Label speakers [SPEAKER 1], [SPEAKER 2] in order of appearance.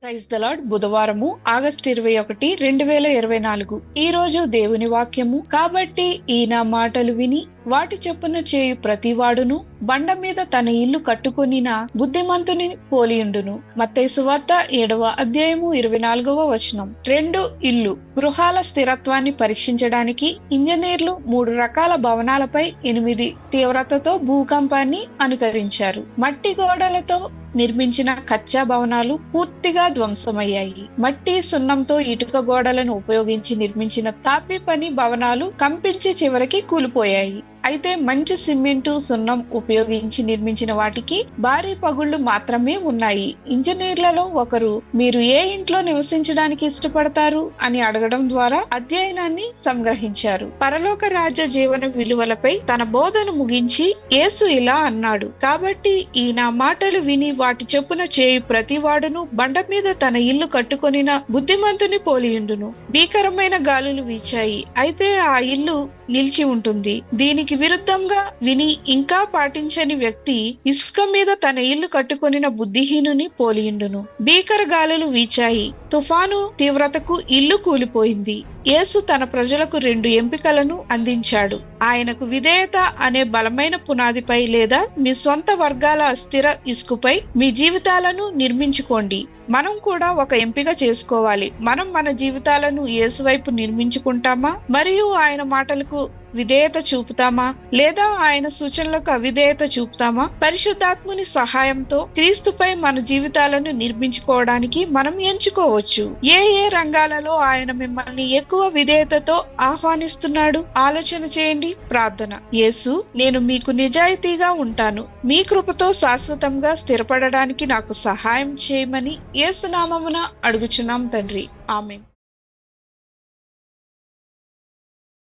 [SPEAKER 1] Praise the lord. బుధవారము August 21, 2024. ఈ రోజు దేవుని వాక్యము. కాబట్టి ఈయన మాటలు విని వాటి చొప్పున చేయు ప్రతివాడును బండ మీద తన ఇల్లు కట్టుకొనిన బుద్ధిమంతుని పోలియుండును. మత్తయి సువార్త 7వ అధ్యాయము 24వ వచనం. 2 ఇల్లు గృహాల స్థిరత్వాన్ని పరీక్షించడానికి ఇంజనీర్లు 3 రకాల భవనాలపై 8 తీవ్రతతో భూకంపాన్ని అనుకరించారు. మట్టి గోడలతో నిర్మించిన కచ్చా భవనాలు పూర్తిగా ధ్వంసమయ్యాయి. మట్టి సున్నంతో ఇటుక గోడలను ఉపయోగించి నిర్మించిన తాపి పని భవనాలు కంపించి చివరికి కూలిపోయాయి. అయితే మంచి సిమెంటు సున్నం ఉపయోగించి నిర్మించిన వాటికి భారీ పగుళ్లు మాత్రమే ఉన్నాయి. ఇంజనీర్లలో ఒకరు మీరు ఏ ఇంట్లో నివసించడానికి ఇష్టపడతారు అని అడగడం ద్వారా అధ్యయనాన్ని సంగ్రహించారు. పరలోక రాజ్య జీవన విలువలపై తన బోధను ముగించి యేసు ఇలా అన్నాడు, కాబట్టి ఈ నా మాటలు విని వాటి చొప్పున చేయు ప్రతివాడును బండ మీద తన ఇల్లు కట్టుకొనిన బుద్ధిమంతుని పోలియుండును. భీకరమైన గాలులు వీచాయి, అయితే ఆ ఇల్లు నిలిచి ఉంటుంది. దీనికి విరుద్ధంగా విని ఇంకా పాటించని వ్యక్తి ఇసుక మీద తన ఇల్లు కట్టుకొనిన బుద్ధిహీనుని పోలియుండును. భీకర గాలులు వీచాయి, తుఫాను తీవ్రతకు ఇల్లు కూలిపోయింది. యేసు తన ప్రజలకు 2 ఎంపికలను అందించాడు. ఆయనకు విధేయత అనే బలమైన పునాదిపై లేదా మీ సొంత వర్గాల స్థిర ఇసుకపై మీ జీవితాలను నిర్మించుకోండి. మనం కూడా ఒక ఎంపిక చేసుకోవాలి. మనం మన జీవితాలను యేసు వైపు నిర్మించుకుంటామా మరియు ఆయన మాటలకు విధేయత చూపుతామా, లేదా ఆయన సూచనలకు అవిధేయత చూపుతామా? పరిశుద్ధాత్ముని సహాయంతో క్రీస్తుపై మన జీవితాలను నిర్మించుకోవడానికి మనం ఎంచుకోవచ్చు. ఏ రంగాలలో ఆయన మిమ్మల్ని ఎక్కువ విధేయతతో ఆహ్వానిస్తున్నాడు ఆలోచన చేయండి. ప్రార్థన. యేసు, నేను మీకు నిజాయితీగా ఉంటాను. మీ కృపతో శాశ్వతంగా స్థిరపడడానికి నాకు సహాయం చేయమని యేసు నామమున అడుగుచున్నాం తండ్రి. ఆమేన్.